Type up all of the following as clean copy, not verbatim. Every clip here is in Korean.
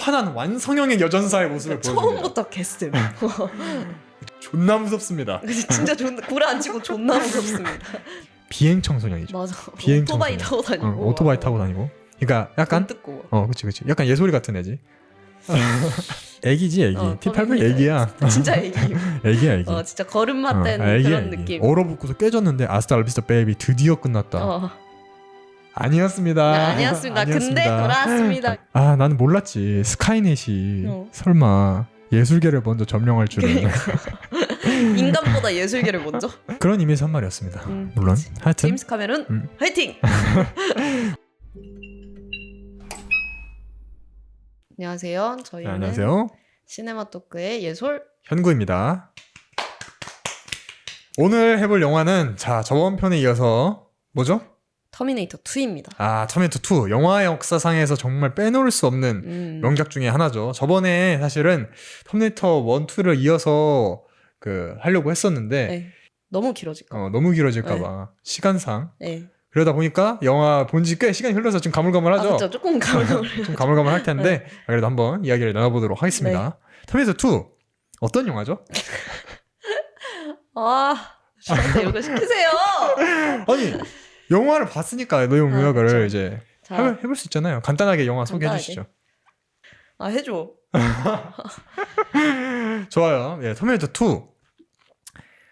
끝판왕 완성형의 여전사의 모습을 보여줍니다. 처음부터 개슴. 존나 무섭습니다. 진짜 구라 안 치고 존나 무섭습니다. 비행 청소년이죠. 맞아. 비행 오토바이 청소년. 타고 다니고. 오토바이 타고 다니고. 그러니까 약간 뜯고. 그치. 약간 예솔이 같은 애지. 애기지 애기. T800 애기야. 진짜 애기. 애기야 애기. 진짜 걸음마 뗀 애기야, 그런 애기. 느낌. 얼어붙고서 깨졌는데 아스탈라비스타 베이비 드디어 끝났다. 아니었습니다. 네, 아니었습니다. 근데 돌아왔습니다. 나는 몰랐지. 스카이넷이 설마 예술계를 먼저 점령할 줄은. 인간보다 예술계를 먼저. 그런 의미에서 한 말이었습니다. 물론 그치. 하여튼 제임스 카메론 화이팅! 안녕하세요. 저희는 안녕하세요. 시네마 토크의 예솔 현구입니다. 오늘 해볼 영화는 저번 편에 이어서 뭐죠? 터미네이터 2입니다. 터미네이터 2. 영화 역사상에서 정말 빼놓을 수 없는 명작 중에 하나죠. 저번에 사실은 터미네이터 1, 2를 이어서 하려고 했었는데 네. 너무 길어질까? 너무 길어질까봐 시간상. 네. 그러다 보니까 영화 본지 꽤 시간이 흘러서 좀 가물가물하죠. 그렇죠. 조금 가물가물. 좀 가물가물할 텐데 그래도 한번 이야기를 나눠보도록 하겠습니다. 터미네이터 2 어떤 영화죠? 저한테 이거 시키세요. 아니 영화를 봤으니까 내용 요약을 그렇죠. 이제 자, 해볼 수 있잖아요. 간단하게 영화 소개해 간단하게. 주시죠. 해줘. 좋아요. 터미네이터 2.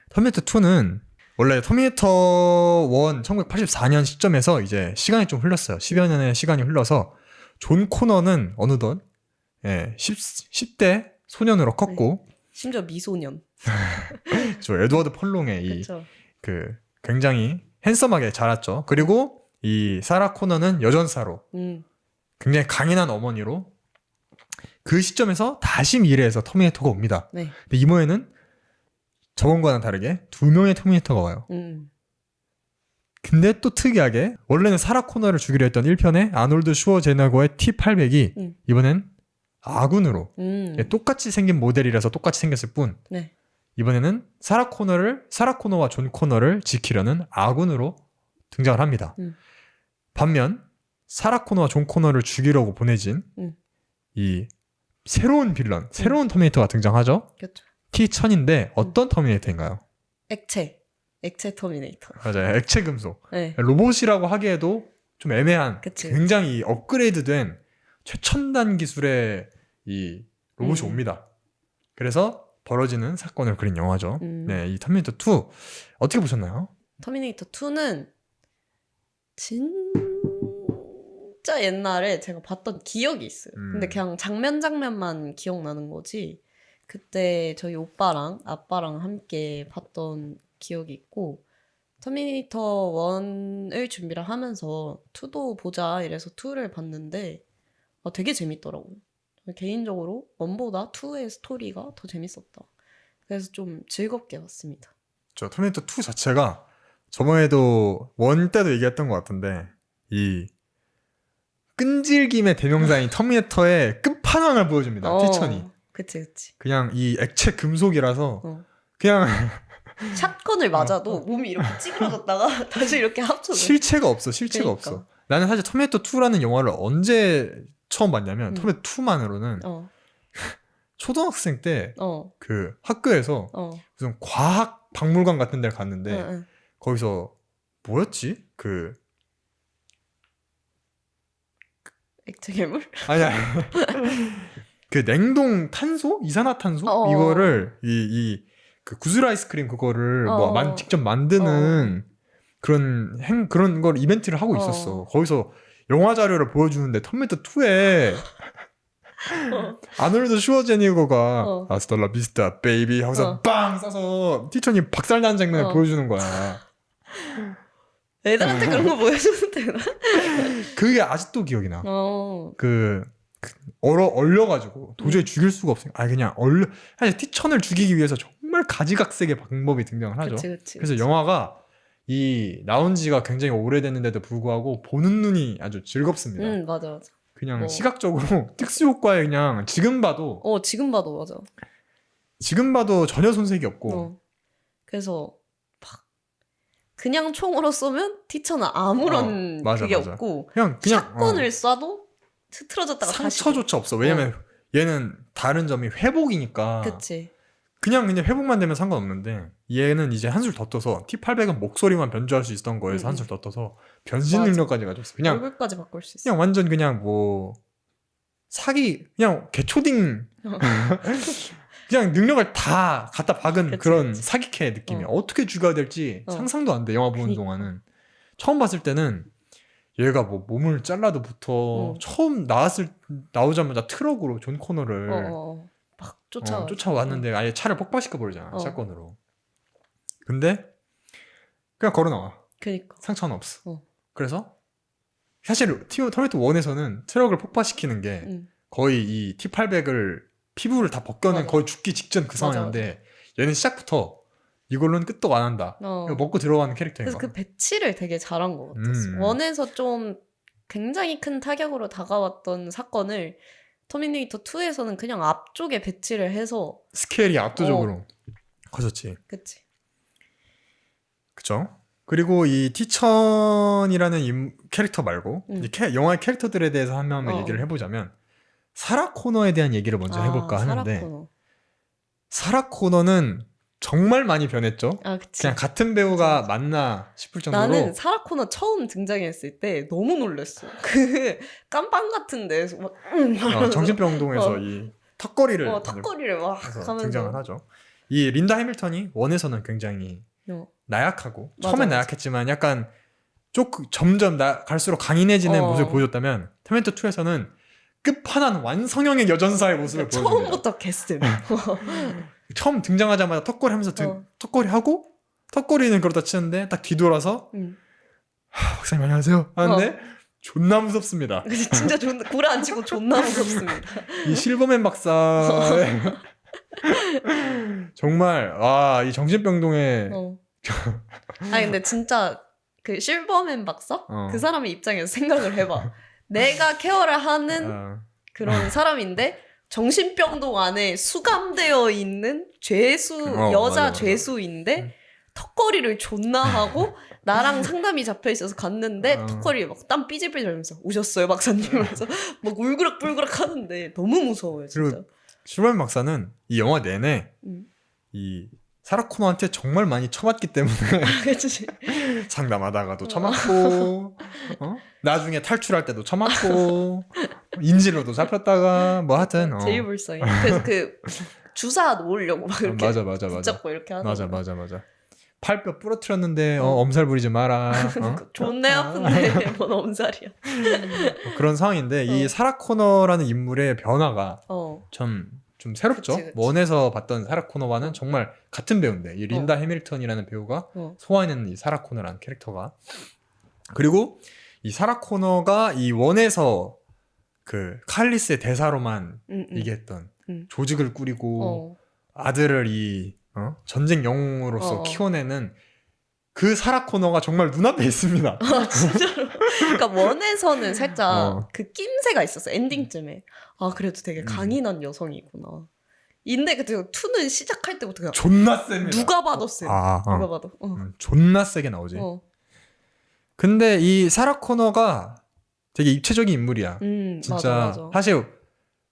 터미네이터 2는 원래 터미네이터 1 1984년 시점에서 이제 시간이 좀 흘렀어요. 10여 년의 시간이 흘러서 존 코너는 어느덧 10대 소년으로 컸고 심지어 미소년. 저 에드워드 펄롱의 그쵸. 굉장히 핸섬하게 자랐죠. 그리고 이 사라 코너는 여전사로 굉장히 강인한 어머니로 그 시점에서 다시 미래에서 터미네이터가 옵니다. 네. 근데 이번에는 저번과는 다르게 2명의 터미네이터가 와요. 근데 또 특이하게 원래는 사라 코너를 죽이려 했던 1편의 아놀드 슈워제네거의 T800이 이번엔 아군으로 똑같이 생긴 모델이라서 똑같이 생겼을 뿐 네. 이번에는 사라 코너와 존 코너를 지키려는 아군으로 등장을 합니다. 반면 사라 코너와 존 코너를 죽이려고 보내진 이 새로운 빌런, 새로운 터미네이터가 등장하죠. 그렇죠. T1000인데 어떤 터미네이터인가요? 액체 터미네이터. 맞아요. 액체 금속. 네. 로봇이라고 하기에도 좀 애매한 그치. 굉장히 업그레이드된 최첨단 기술의 이 로봇이 옵니다. 그래서 벌어지는 사건을 그린 영화죠. 네, 이 터미네이터 2 어떻게 보셨나요? 터미네이터 2는 진짜 옛날에 제가 봤던 기억이 있어요. 근데 그냥 장면만 기억나는 거지. 그때 저희 오빠랑 아빠랑 함께 봤던 기억이 있고 터미네이터 1을 준비를 하면서 2도 보자 이래서 2를 봤는데 되게 재밌더라고요. 개인적으로 1보다 2의 스토리가 더 재밌었다. 그래서 좀 즐겁게 봤습니다. 저 터미네이터 2 자체가 저번에도 1 때도 얘기했던 것 같은데 이 끈질김의 대명사인 터미네이터의 끝판왕을 보여줍니다. T1000이. 그치. 그냥 이 액체 금속이라서 그냥 샷건을 맞아도 몸이 이렇게 찌그러졌다가 다시 이렇게 합쳐져. 실체가 없어. 그러니까. 없어. 나는 사실 터미네이터 2라는 영화를 언제 처음 봤냐면 터미네이터 2만으로는 초등학생 때 학교에서 무슨 과학 박물관 같은 데를 갔는데 거기서 뭐였지? 액체 괴물? 아니야. 냉동 탄소? 이산화탄소? 이거를 구슬 아이스크림 그거를 직접 만드는 그런 걸 이벤트를 하고 있었어. 거기서 영화 자료를 보여주는데 터미네이터 2에 아놀드 슈워제네거가 아스탈라 비스타 베이비 하고서 빵 쏴서 T1000이 박살나는 장면을 보여주는 거야. 애들한테 그런 거 보여주면 되나? 그게 아직도 기억이 나. 얼려가지고 도저히 죽일 수가 없으니까 그냥 사실 T1000을 죽이기 위해서 정말 가지각색의 방법이 등장을 하죠. 그래서 영화가 나온 지가 굉장히 오래됐는데도 불구하고 보는 눈이 아주 즐겁습니다. 맞아. 그냥 시각적으로 특수효과에 그냥 지금 봐도 맞아. 지금 봐도 전혀 손색이 없고 그래서 그냥 총으로 쏘면 T1000은 아무런 그게 없고 그냥 샷건을 쏴도 흐트러졌다가 상처조차 없어. 왜냐면 얘는 다른 점이 회복이니까 그치. 그냥 회복만 되면 상관없는데 얘는 이제 한술 더 떠서 T800은 목소리만 변조할 수 있었던 거에서 한술 더 떠서 변신 맞아. 능력까지 가졌어. 그냥 얼굴까지 바꿀 수 있어. 그냥 완전 그냥 뭐 사기 그냥 개초딩 그냥 능력을 다 갖다 박은 그치, 그런 그치. 사기캐 느낌이야. 어떻게 죽여야 될지 상상도 안 돼. 영화 보는 그니까. 동안은. 처음 봤을 때는 얘가 뭐 몸을 잘라도부터 처음 나오자마자 트럭으로 존 코너를 막 쫓아왔는데 아예 차를 폭파시켜 버리잖아. 샷건으로. 근데 그냥 걸어 나와. 그니까. 상처는 없어. 그래서 사실 터미네이터 1에서는 트럭을 폭파시키는 게 거의 이 T800을 피부를 다 벗겨낸 맞아. 거의 죽기 직전 그 상황인데 얘는 시작부터 이걸로는 끄떡 안 한다. 이거 먹고 들어가는 캐릭터인 그래서 거야. 그 배치를 되게 잘한 것 같았어. 원에서 좀 굉장히 큰 타격으로 다가왔던 사건을 터미네이터 2에서는 그냥 앞쪽에 배치를 해서 스케일이 압도적으로 커졌지. 그치. 그쵸? 그리고 이 티천이라는 캐릭터 말고 영화의 캐릭터들에 대해서 한 명 얘기를 해보자면 사라 코너에 대한 얘기를 먼저 해볼까 하는데 사라 코너는 정말 많이 변했죠. 그치. 그냥 같은 배우가 맞나 싶을 정도로. 나는 사라 코너 처음 등장했을 때 너무 놀랐어. 그 깜빵 같은 데서 막 정신병동에서 이 턱걸이를 막 하면서 등장을 하죠. 이 린다 해밀턴이 원에서는 굉장히 나약하고 처음엔 나약했지만 약간 점점 갈수록 강인해지는 모습을 보여줬다면 터미네이터 2에서는 끝판왕 완성형의 여전사의 모습을 보여줍니다. 처음부터 개슴. 처음 등장하자마자 턱걸이 하면서 턱걸이 하고 턱걸이는 그러다 치는데 딱 뒤돌아서 박사님 안녕하세요 하는데 존나 무섭습니다. 진짜 구라 안 치고 존나 무섭습니다. 이 실버맨 박사의 정말 이 정신병동의 근데 진짜 그 실버맨 박사? 그 사람의 입장에서 생각을 해봐. 내가 케어를 하는 그런 사람인데 정신병동 안에 수감되어 있는 여자 맞아. 죄수인데 턱걸이를 존나 하고 나랑 상담이 잡혀 있어서 갔는데 턱걸이 막 땀 삐질삐질 하면서 오셨어요 박사님 그래서 막 울그락불그락 하는데 너무 무서워요 진짜. 그리고 실버맨 박사는 이 영화 내내 이 사라 코너한테 정말 많이 쳐맞기 때문에 상담하다가도 쳐맞고 나중에 탈출할 때도 쳐맞고 인질로도 잡혔다가 뭐 하여튼 제일 불쌍해. 그래서 그 주사 놓으려고 막 이렇게 맞아. 붙잡고 이렇게 하는 맞아. 팔뼈 부러뜨렸는데 엄살 부리지 마라. 존내 아픈데 뭔 엄살이야. 그런 상황인데 이 사라 코너라는 인물의 변화가 좀 새롭죠. 그치. 원에서 봤던 사라 코너와는 정말 같은 배우인데 이 린다 해밀턴이라는 배우가 소화해낸 이 사라 코너라는 캐릭터가. 그리고 이 사라 코너가 이 원에서 그 칼리스의 대사로만 얘기했던 조직을 꾸리고 아들을 이 전쟁 영웅으로서 키워내는 그 사라 코너가 정말 눈앞에 있습니다. 진짜로. 그러니까 원에서는 살짝 그 낌새가 있었어 엔딩쯤에. 그래도 되게 강인한 여성이구나. 근데 그 2는 시작할 때부터 그냥 존나 셉니다. 누가 봐도 세. 누가 봐도. 존나 세게 나오지. 근데 이 사라 코너가 되게 입체적인 인물이야. 진짜 맞아. 사실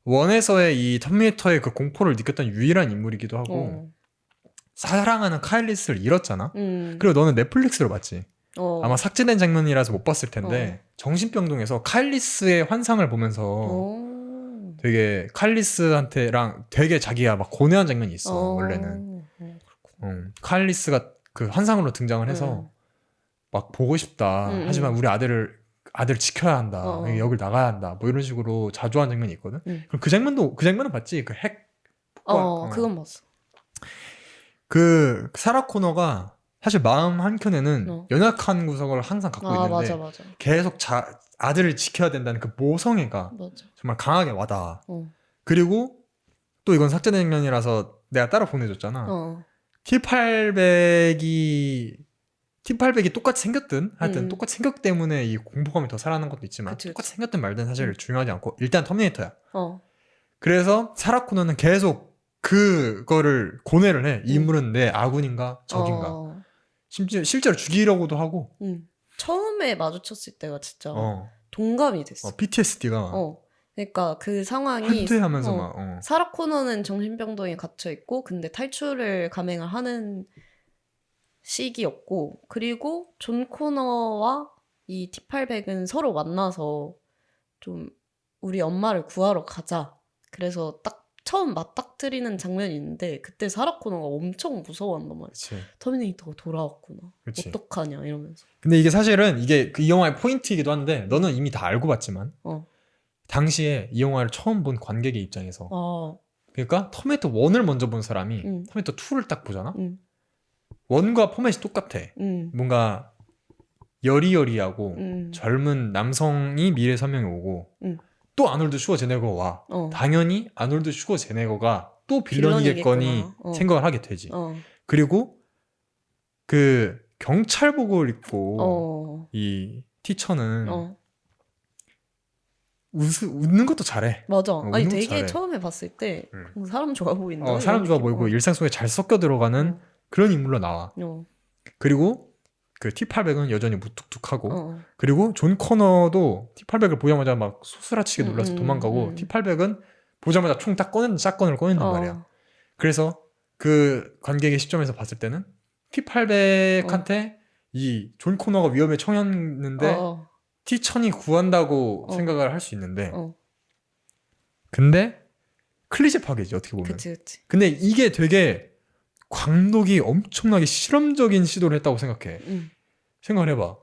원에서의 이 터미네이터의 그 공포를 느꼈던 유일한 인물이기도 하고 사랑하는 카일리스를 잃었잖아. 그리고 너는 넷플릭스로 봤지. 아마 삭제된 장면이라서 못 봤을 텐데 정신병동에서 카일리스의 환상을 보면서 되게 카일리스한테랑 되게 자기가 막 고뇌한 장면이 있어. 원래는 카일리스가 그 환상으로 등장을 해서 막 보고 싶다. 하지만 우리 아들을 지켜야 한다. 여길 나가야 한다. 뭐 이런 식으로 자조한 장면이 있거든. 그럼 그 장면은 봤지. 그 핵. 그건 봤어. 그 사라 코너가 사실 마음 한켠에는 연약한 구석을 항상 갖고 있는데 맞아. 계속 아들을 지켜야 된다는 그 모성애가 정말 강하게 와닿아. 그리고 또 이건 삭제된 장면이라서 내가 따로 보내줬잖아. T800이 똑같이 생겼든 하여튼 똑같이 생겼기 때문에 이 공포감이 더 살아나는 것도 있지만 똑같이 생겼든 말든 사실 중요하지 않고 일단 터미네이터야. 그래서 사라 코너는 계속 그거를 고뇌를 해. 이 인물은 내 아군인가 적인가. 실제로 죽이려고도 하고. 처음에 마주쳤을 때가 진짜 동감이 됐어. PTSD가 그러니까 그 상황이 한퇴하면서 막 사라 코너는 정신병동에 갇혀 있고 근데 탈출을 감행을 하는 시기였고 그리고 존 코너와 이 T800은 서로 만나서 좀 우리 엄마를 구하러 가자. 그래서 딱 처음 맞닥뜨리는 장면이 있는데 그때 사라 코너가 엄청 무서워한단 말이야. 그치. 터미네이터가 돌아왔구나. 그치. 어떡하냐 이러면서. 근데 이게 사실은 이게 그 이 영화의 포인트이기도 한데 너는 이미 다 알고 봤지만 당시에 이 영화를 처음 본 관객의 입장에서 그러니까 터미네이터 1을 먼저 본 사람이 터미네이터 2를 딱 보잖아. 1과 포맷이 똑같아. 뭔가 여리여리하고 젊은 남성이 미래 선명이 오고 또 아놀드 슈워제네거가 와. 당연히 아놀드 슈워제네거가 또 빌런이겠거니 생각을 하게 되지. 그리고 그 경찰복을 입고 이 티처는 웃는 것도 잘해. 맞아. 아니 되게 잘해. 처음에 봤을 때 사람 좋아 보인다. 사람 좋아 보이고 일상 속에 잘 섞여 들어가는 그런 인물로 나와. 그리고 그 T800은 여전히 무뚝뚝하고 그리고 존 코너도 T800을 보자마자 막 소스라치게 놀라서 도망가고 T800은 보자마자 총 딱 샷건을 꺼낸단 말이야. 그래서 그 관객의 시점에서 봤을 때는 T800한테 이 존 코너가 위험에 처했는데 T1000이 구한다고 생각을 할 수 있는데 근데 클리셰 파괴지 어떻게 보면. 그치. 근데 이게 되게 광독이 엄청나게 실험적인 시도를 했다고 생각해. 생각을 해봐.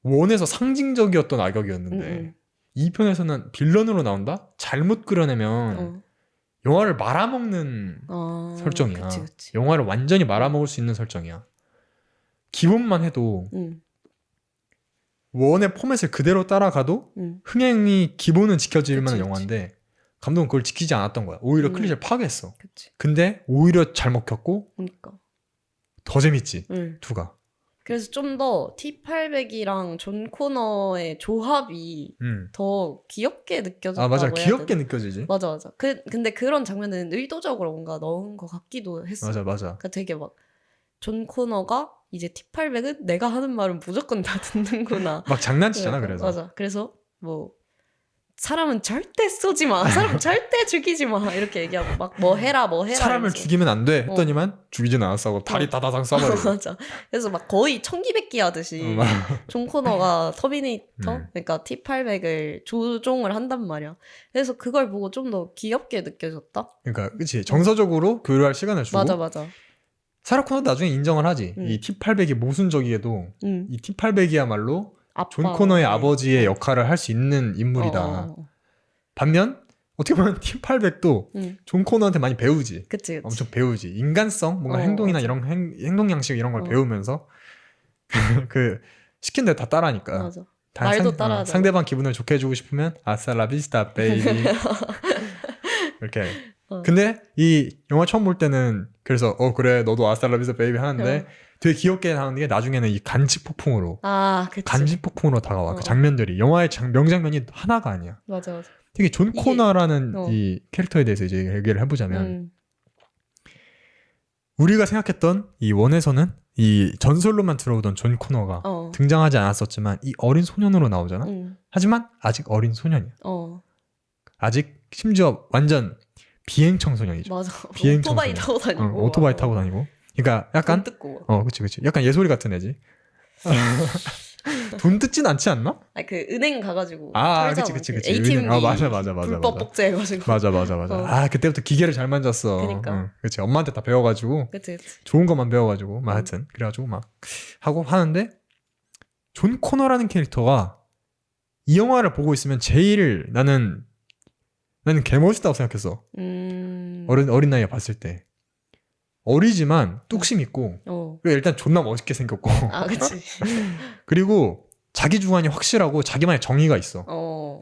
원에서 상징적이었던 악역이었는데 2편에서는 빌런으로 나온다? 잘못 그려내면 영화를 말아먹는 설정이야. 그치. 영화를 완전히 말아먹을 수 있는 설정이야. 기본만 해도 원의 포맷을 그대로 따라가도 흥행이 기본은 지켜질 만한 영화인데 감독은 그걸 지키지 않았던 거야. 오히려 클리셰를 파괴했어. 그치. 근데 오히려 잘 먹혔고 그러니까. 더 재밌지. 두가. 그래서 좀 더 T800이랑 존 코너의 조합이 더 귀엽게 느껴졌다고 맞아. 해야 귀엽게 되나? 느껴지지. 맞아. 근데 그런 장면은 의도적으로 뭔가 넣은 것 같기도 했어. 맞아. 그러니까 되게 막 존 코너가 이제 T800은 내가 하는 말은 무조건 다 듣는구나. 막 장난치잖아. 그래서. 맞아. 그래서 뭐 사람은 절대 쏘지 마. 사람 절대 죽이지 마. 이렇게 얘기하고 막 뭐 해라. 사람을 이러면서. 죽이면 안 돼 했더니만 죽이진 않았어 하고 다리 다다상 쏴버리고. 맞아. 그래서 막 거의 청기백기 하듯이 존 코너가 터미네이터 그러니까 T800을 조종을 한단 말이야. 그래서 그걸 보고 좀 더 귀엽게 느껴졌다. 그러니까 그치. 정서적으로 교류할 시간을 주고. 맞아. 사라 코너도 나중에 인정을 하지. 이 T800이 모순적이어도 이 T800이야말로 존 코너의 아버지의 역할을 할 수 있는 인물이다. 반면 어떻게 보면 T800도 존 코너한테 많이 배우지. 그치. 엄청 배우지. 인간성, 뭔가 행동이나 맞아. 이런 행동 양식 이런 걸 배우면서 그 시킨 대로 다 따라하니까. 맞아. 말도 따라하잖아. 상대방 기분을 좋게 해주고 싶으면 아싸라비스타 베이비 이렇게. 근데 이 영화 처음 볼 때는 그래서 그래 너도 아싸라비스타 베이비 하는데 되게 귀엽게 하는 게 나중에는 이 간지 폭풍으로 그치. 간지 폭풍으로 다가와. 그 장면들이 영화의 명장면이 하나가 아니야. 맞아. 특히 존 코너라는 이 캐릭터에 대해서 이제 얘기를 해보자면 우리가 생각했던 이 원에서는 이 전설로만 들어오던 존 코너가 등장하지 않았었지만 이 어린 소년으로 나오잖아. 하지만 아직 어린 소년이야. 아직 심지어 완전 비행 청소년이죠. 맞아. 비행 오토바이 타고 다니고. 오토바이 타고 다니고. 그러니까 약간 그치. 약간 예솔이 같은 애지. 돈 뜯진 않지 않나? 그 은행 가가지고. 그치. ATM 맞아. 불법 복제해가지고. 맞아. 그때부터 기계를 잘 만졌어. 그러니까. 그치. 엄마한테 다 배워가지고. 그치. 좋은 것만 배워가지고. 하여튼 그래가지고 막 하고 하는데 존 코너라는 캐릭터가 이 영화를 보고 있으면 제일 나는 개멋있다고 생각했어. 어린 나이에 봤을 때. 어리지만 뚝심 있고 그리고 일단 존나 멋있게 생겼고 그치. 그리고 자기 주관이 확실하고 자기만의 정의가 있어.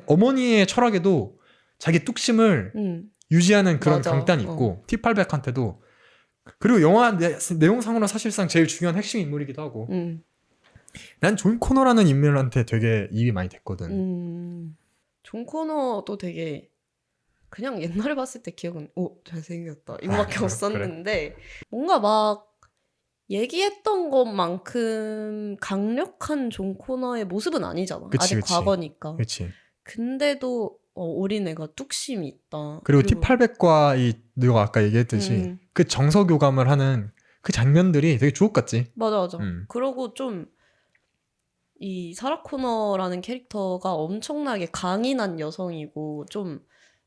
어머니의 철학에도 자기 뚝심을 유지하는 그런 맞아. 강단이 있고 T800한테도 그리고 영화 내용상으로 사실상 제일 중요한 핵심 인물이기도 하고 난 존 코너라는 인물한테 되게 입이 많이 됐거든. 존 코너도 되게 그냥 옛날에 봤을 때 기억은 잘생겼다 이거밖에 없었는데 그래? 뭔가 막 얘기했던 것만큼 강력한 존 코너의 모습은 아니잖아. 아직 과거니까. 그치. 근데도 어린애가 뚝심이 있다. 그리고 T800과 이 너가 아까 얘기했듯이 그 정서 교감을 하는 그 장면들이 되게 주옥 같지. 맞아. 그러고 좀 이 사라 코너라는 캐릭터가 엄청나게 강인한 여성이고 좀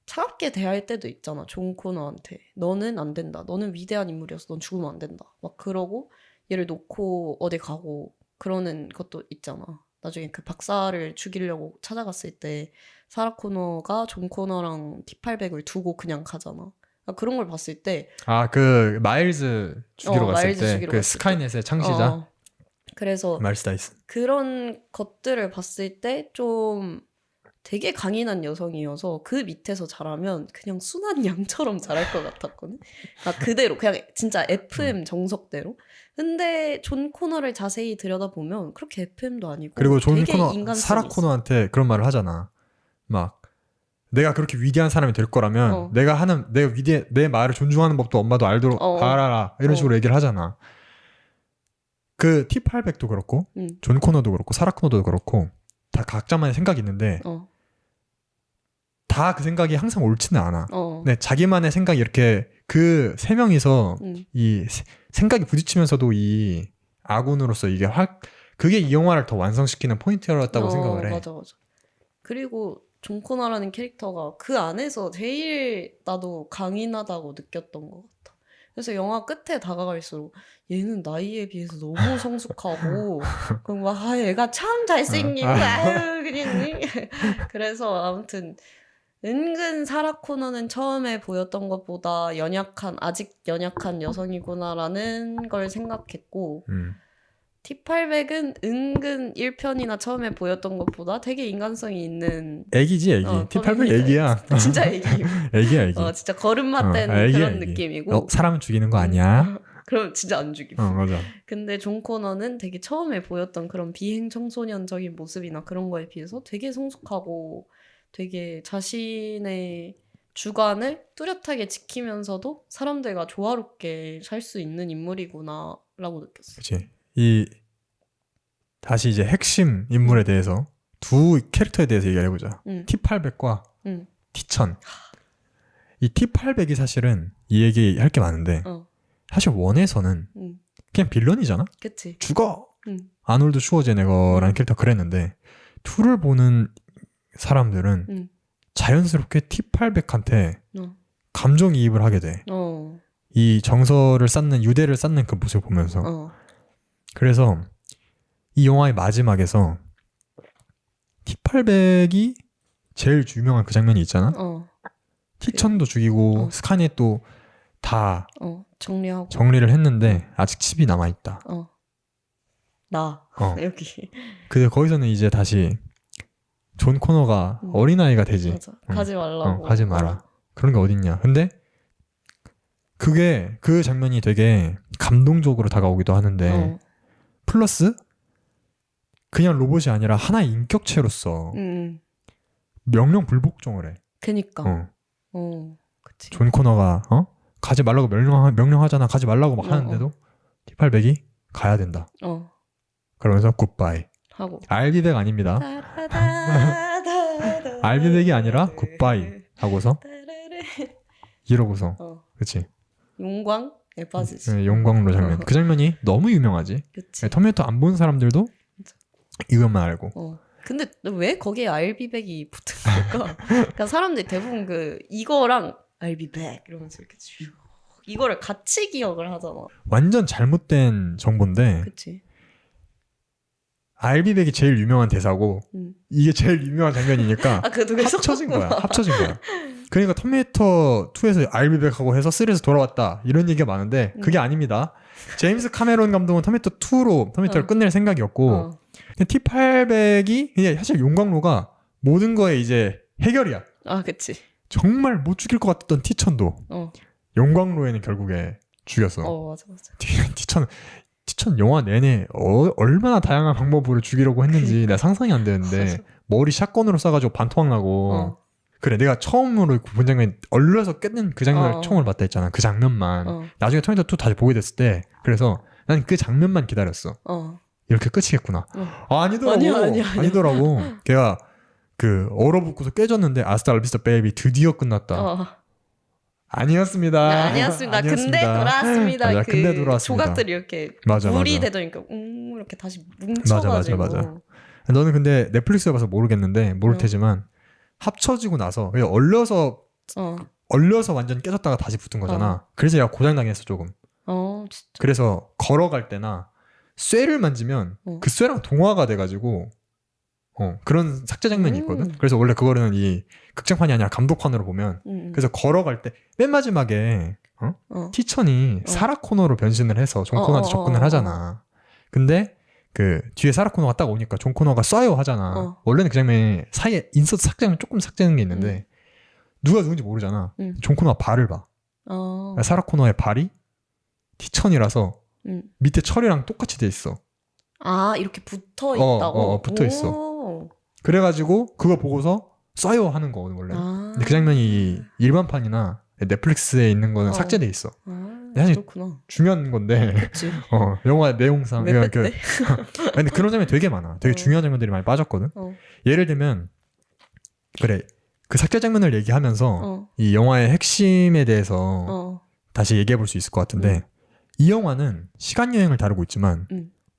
차갑게 대할 때도 있잖아. 존 코너한테. 너는 안 된다. 너는 위대한 인물이어서 넌 죽으면 안 된다. 막 그러고 얘를 놓고 어디 가고 그러는 것도 있잖아. 나중에 그 박사를 죽이려고 찾아갔을 때 사라 코너가 존 코너랑 T800을 두고 그냥 가잖아. 그런 걸 봤을 때 그 마일즈 죽이러 갔을 마일즈 때 죽이러 그 갔을 스카이넷의 창시자 그래서 마일스 다이슨. 그런 것들을 봤을 때 좀 되게 강인한 여성이어서 그 밑에서 자라면 그냥 순한 양처럼 자랄 것 같았거든. 그대로 그냥 진짜 FM 정석대로. 근데 존 코너를 자세히 들여다보면 그렇게 FM도 아니고 그리고 존 되게 코너 인간성이 사라 있어. 코너한테 그런 말을 하잖아. 막 내가 그렇게 위대한 사람이 될 거라면 내가 내 말을 존중하는 법도 엄마도 알아라 이런 식으로 얘기를 하잖아. 그 T800도 그렇고 존 코너도 그렇고 사라 코너도 그렇고 다 각자만의 생각이 있는데 다 그 생각이 항상 옳지는 않아. 네, 자기만의 생각이 이렇게 그 세 명이서 이 생각이 부딪히면서도 이 아군으로서 이게 그게 이 영화를 더 완성시키는 포인트였다고 생각을 해. 맞아. 그리고 존 코너라는 캐릭터가 그 안에서 제일 나도 강인하다고 느꼈던 것 같아. 그래서 영화 끝에 다가갈수록 얘는 나이에 비해서 너무 성숙하고 그럼 막 얘가 참 잘생긴 아유 그냥 그래서 아무튼 은근 사라 코너는 처음에 보였던 것보다 아직 연약한 여성이구나라는 걸 생각했고 T800은 은근 1편이나 처음에 보였던 것보다 되게 인간성이 있는 애기지 애기. T800 애기야. 진짜 애기. 애기야 애기. 진짜 걸음마 뗀 그런 느낌이고. 사람 죽이는 거 아니야? 그럼 진짜 안 죽임. 맞아. 근데 존 코너는 되게 처음에 보였던 그런 비행 청소년적인 모습이나 그런 거에 비해서 되게 성숙하고 되게 자신의 주관을 뚜렷하게 지키면서도 사람들과 조화롭게 살 수 있는 인물이구나라고 느꼈어. 그렇지. 다시 이제 핵심 인물에 대해서 두 캐릭터에 대해서 얘기를 해보자. T800과 T1000. 이 T800이 사실은 이 얘기 할 게 많은데 사실 원에서는 그냥 빌런이잖아. 그치. 죽어. 아놀드 슈워제네거라는 캐릭터 그랬는데 2를 보는 사람들은 자연스럽게 T800한테 감정이입을 하게 돼. 이 정서를 쌓는 유대를 쌓는 그 모습을 보면서. 그래서 이 영화의 마지막에서 T800이 제일 유명한 그 장면이 있잖아. T1000도 죽이고 스카이넷도 다 정리를 했는데 아직 칩이 남아있다. 여기. 근데 거기서는 이제 다시 존 코너가 어린아이가 되지. 맞아. 가지 말라고. 가지 마라. 그런 게 어딨냐. 근데 그게 그 장면이 되게 감동적으로 다가오기도 하는데 플러스 그냥 로봇이 아니라 하나의 인격체로서 명령 불복종을 해. 그니까. 그치. 존 코너가 가지 말라고 명령하잖아. 가지 말라고 막 하는데도 T800이 가야 된다. 그러면서 굿바이. 하고. 알비백 아닙니다. 알비백이 아니라 굿바이 하고서 이러고서 그치. 용광에 빠지지. 용광로 장면. 그 장면이 너무 유명하지. 그치. 터미네이터 안 본 사람들도 이것만 알고. 근데 왜 거기에 알비백이 붙을까? 그러니까 사람들이 대부분 이거랑 알비백 이러면서 이렇게 쭉 이거를 같이 기억을 하잖아. 완전 잘못된 정보인데. 그치. 알비백이 제일 유명한 대사고 이게 제일 유명한 장면이니까 합쳐진 거야. 그러니까 터미네이터 2에서 알비백하고 해서 3에서 돌아왔다 이런 얘기가 많은데 그게 아닙니다. 제임스 카메론 감독은 터미네이터 2로 터미네이터를 끝낼 생각이었고 T800이 사실 용광로가 모든 거에 이제 해결이야. 그치. 정말 못 죽일 것 같았던 T1000도 용광로에는 결국에 죽였어. 맞아. T1000 영화 내내 얼마나 다양한 방법으로 죽이려고 했는지 내가 상상이 안 되는데 머리 샷건으로 쏴가지고 반토막 나고 그래 내가 처음으로 본 장면이 얼려서 깼는 그 장면을 처음으로 봤다 했잖아. 그 장면만 나중에 터미네이터 2 다시 보게 됐을 때 그래서 난 그 장면만 기다렸어. 이렇게 끝이겠구나. 아니더라고. 아니야. 아니더라고. 걔가 그 얼어붙고서 깨졌는데 아스탈비스타 베이비 드디어 끝났다. 아니었습니다. 네, 아니었습니다. 근데 돌아왔습니다. 맞아, 그 근데 돌아왔습니다. 조각들이 이렇게 맞아, 물이 맞아. 되더니까 이렇게 다시 뭉쳐가지고. 맞아. 너는 근데 넷플릭스에 봐서 모르겠는데 모를 테지만 합쳐지고 나서 그냥 얼려서 완전 깨졌다가 다시 붙은 거잖아. 그래서 얘가 고장당했어 조금. 진짜. 그래서 걸어갈 때나 쇠를 만지면 그 쇠랑 동화가 돼가지고 그런 삭제 장면이 있거든. 그래서 원래 그거는 이 극장판이 아니라 감독판으로 보면 그래서 걸어갈 때 맨 마지막에 티천이 사라 코너로 변신을 해서 존 코너한테 접근을 하잖아. 근데 그 뒤에 사라 코너가 딱 오니까 존 코너가 쏴요 하잖아. 원래는 그 장면에 사이에 인서트 삭제하면 조금 삭제하는 게 있는데 누가 누군지 모르잖아. 존 코너가 발을 봐. 사라 코너의 발이 티천이라서 밑에 철이랑 똑같이 돼 있어. 이렇게 붙어 있다고? 붙어 있어. 그래가지고 그거 보고서 쏴요 하는 거거든 원래. 근데 그 장면이 일반판이나 넷플릭스에 있는 거는 삭제돼 있어. 사실 그렇구나. 중요한 건데 그치. 영화 내용상 왜 뺐대? 근데 그런 장면이 되게 많아. 되게 중요한 장면들이 많이 빠졌거든. 예를 들면 그래 그 삭제 장면을 얘기하면서 이 영화의 핵심에 대해서 다시 얘기해 볼 수 있을 것 같은데 이 영화는 시간 여행을 다루고 있지만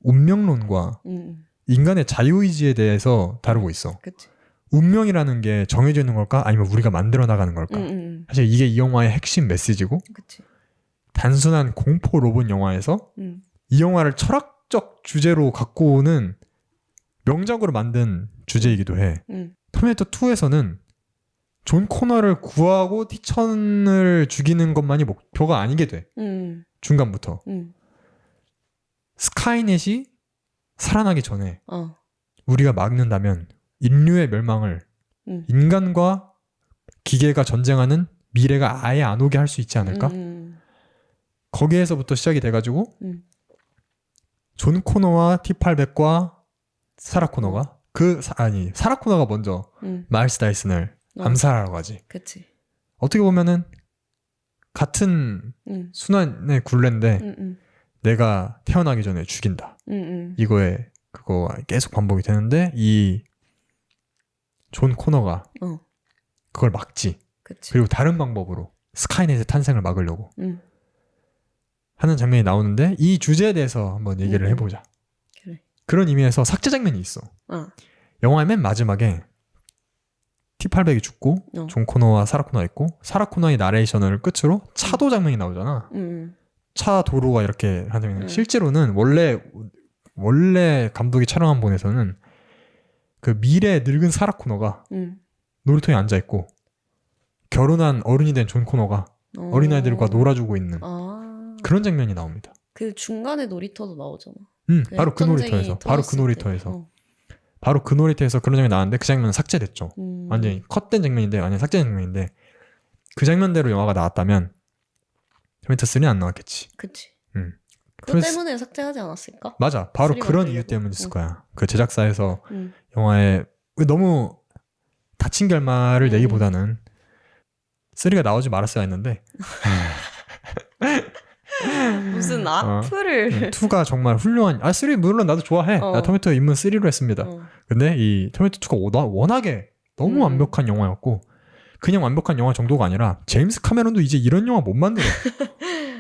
운명론과 인간의 자유의지에 대해서 다루고 있어. 그치. 운명이라는 게 정해져 있는 걸까? 아니면 우리가 만들어 나가는 걸까? 사실 이게 이 영화의 핵심 메시지고 그치. 단순한 공포 로봇 영화에서 이 영화를 철학적 주제로 갖고 오는 명작으로 만든 주제이기도 해. 터미네이터 2에서는 존 코너를 구하고 티천을 죽이는 것만이 목표가 아니게 돼. 중간부터. 스카이넷이 살아나기 전에 우리가 막는다면 인류의 멸망을 인간과 기계가 전쟁하는 미래가 아예 안 오게 할 수 있지 않을까? 거기에서부터 시작이 돼가지고 존 코너와 T800과 사라 코너가 사라 코너가 먼저 마일스 다이슨을 암살하러 가지. 그치. 어떻게 보면은 같은 순환의 굴레인데 내가 태어나기 전에 죽인다. 이거에 그거 계속 반복이 되는데 이 존 코너가 그걸 막지. 그치. 그리고 다른 방법으로 스카이넷의 탄생을 막으려고 하는 장면이 나오는데 이 주제에 대해서 한번 얘기를 해보자. 그래. 그런 의미에서 삭제 장면이 있어. 영화의 맨 마지막에 T800이 죽고 존 코너와 사라 코너가 있고 사라 코너의 나레이션을 끝으로 차도 장면이 나오잖아. 차 도로가 이렇게 하는 장면. 실제로는 원래 감독이 촬영한 본에서는 그 미래 늙은 사라 코너가 놀이터에 앉아 있고 결혼한 어른이 된 존 코너가 어린아이들과 놀아주고 있는 그런 장면이 나옵니다. 그 중간에 놀이터도 나오잖아. 바로 그 놀이터에서. 바로 그 놀이터에서 그런 장면이 나왔는데 그 장면은 삭제됐죠. 완전히 컷된 장면인데 아니 삭제된 장면인데 그 장면대로 영화가 나왔다면 터미네이터 3는 안 나왔겠지. 그치. 그것 때문에 삭제하지 않았을까? 맞아. 바로 그런 이유 때문이었을 거야. 그 제작사에서 영화에 너무 다친 결말을 내기보다는 3가 나오지 말았어야 했는데 무슨 악플을 2가 정말 훌륭한 3 물론 나도 좋아해. 나 터미네이터 입문 3로 했습니다. 근데 이 터미네이터 2가 워낙에 너무 완벽한 영화였고 그냥 완벽한 영화 정도가 아니라 제임스 카메론도 이제 이런 영화 못 만들어.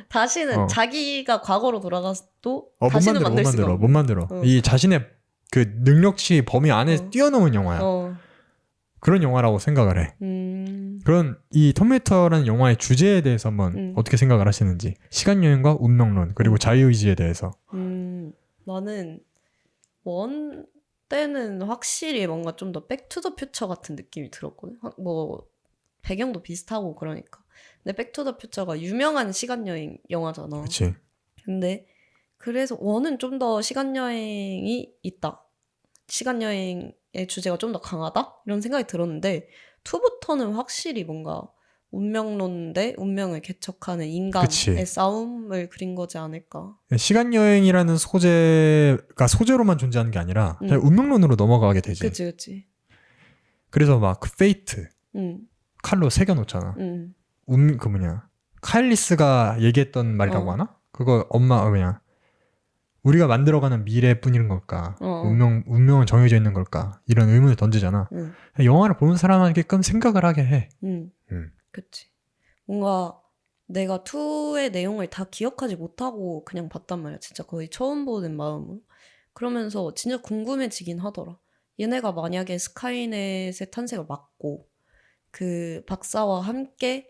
다시는 자기가 과거로 돌아가도 다시는 만들 수가 없어. 못 만들어. 이 자신의 그 능력치 범위 안에 뛰어넘은 영화야. 그런 영화라고 생각을 해. 그런 이 터미네이터라는 영화의 주제에 대해서 한번 어떻게 생각을 하시는지. 시간여행과 운명론 그리고 자유의지에 대해서. 나는 원 때는 확실히 뭔가 좀 더 백투더퓨처 같은 느낌이 들었거든. 뭐 배경도 비슷하고 그러니까. 근데 백투더퓨처가 유명한 시간여행 영화잖아. 그치. 근데 그래서 원은 좀 더 시간여행이 있다. 시간여행의 주제가 좀 더 강하다? 이런 생각이 들었는데 2부터는 확실히 뭔가 운명론 대 운명을 개척하는 인간의 그치. 싸움을 그린 거지 않을까. 시간여행이라는 소재가 소재로만 존재하는 게 아니라 그냥 운명론으로 넘어가게 되지. 그치. 그래서 막 그 페이트 칼로 새겨놓잖아. 카일리스가 얘기했던 말이라고 하나? 그거 엄마 그냥 우리가 만들어가는 미래뿐인 걸까? 운명은 정해져 있는 걸까? 이런 의문을 던지잖아. 영화를 보는 사람에게끔 생각을 하게 해. 그치. 뭔가 내가 2의 내용을 다 기억하지 못하고 그냥 봤단 말이야. 진짜 거의 처음 보는 마음으로. 그러면서 진짜 궁금해지긴 하더라. 얘네가 만약에 스카이넷의 탄생을 막고 그 박사와 함께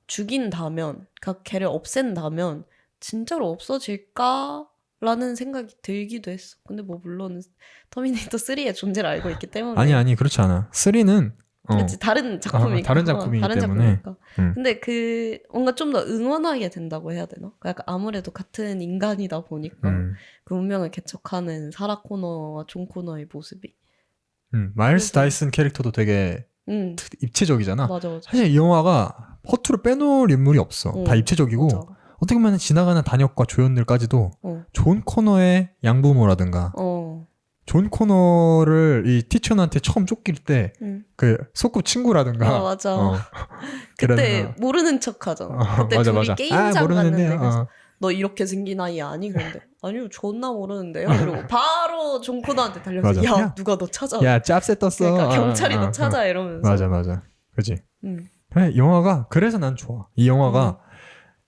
죽인다면, 그 걔를 없앤다면 진짜로 없어질까라는 생각이 들기도 했어. 근데 뭐 물론 터미네이터 3의 존재를 알고 있기 때문에 아니 그렇지 않아. 3는 그렇지 다른 작품이니까. 다른 작품이기 때문에. 근데 그 뭔가 좀 더 응원하게 된다고 해야 되나? 약간 아무래도 같은 인간이다 보니까 그 운명을 개척하는 사라 코너와 존 코너의 모습이. 마일스 다이슨 캐릭터도 되게 입체적이잖아. 맞아. 사실 이 영화가 허투루 빼놓을 인물이 없어. 다 입체적이고 맞아. 어떻게 보면 지나가는 단역과 조연들까지도 존 코너의 양부모라든가 존 코너를 이 티천한테 처음 쫓길 때 그 소꿉친구라든가 맞아. 그때 모르는 척 하잖아. 그때 맞아, 둘이 맞아. 게임장 갔는데 그래서 어. 너 이렇게 생긴 아이 아니? 그런데 아니요 존나 모르는데요. 이러고 바로 존 코너한테 달려서 야 누가 너 찾아. 야 짭새 떴어. 그러니까 경찰이 너 찾아 이러면서. 맞아. 그치. 그래, 영화가 그래서 난 좋아. 이 영화가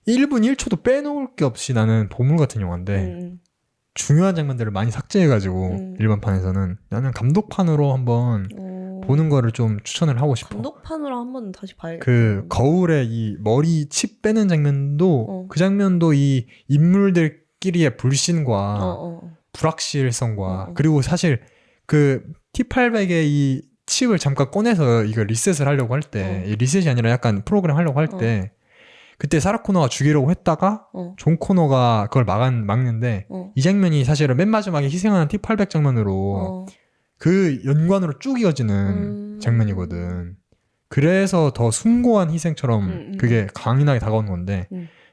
1분 1초도 빼놓을 게 없이 나는 보물 같은 영화인데 중요한 장면들을 많이 삭제해가지고 일반판에서는 나는 감독판으로 한번 보는 거를 좀 추천을 하고 싶어. 감독판으로 한번 다시 봐야겠다. 그 거울에 이 머리 칩 빼는 장면도 그 장면도 이 인물들끼리의 불신과 불확실성과 그리고 사실 그 T800의 이 칩을 잠깐 꺼내서 이거 리셋을 하려고 할 때 리셋이 아니라 약간 프로그램 하려고 할 때 그때 사라 코너가 죽이려고 했다가 존 코너가 그걸 막는데 이 장면이 사실은 맨 마지막에 희생하는 T800 장면으로 그 연관으로 쭉 이어지는 장면이거든. 그래서 더 숭고한 희생처럼 그게 강인하게 다가오는 건데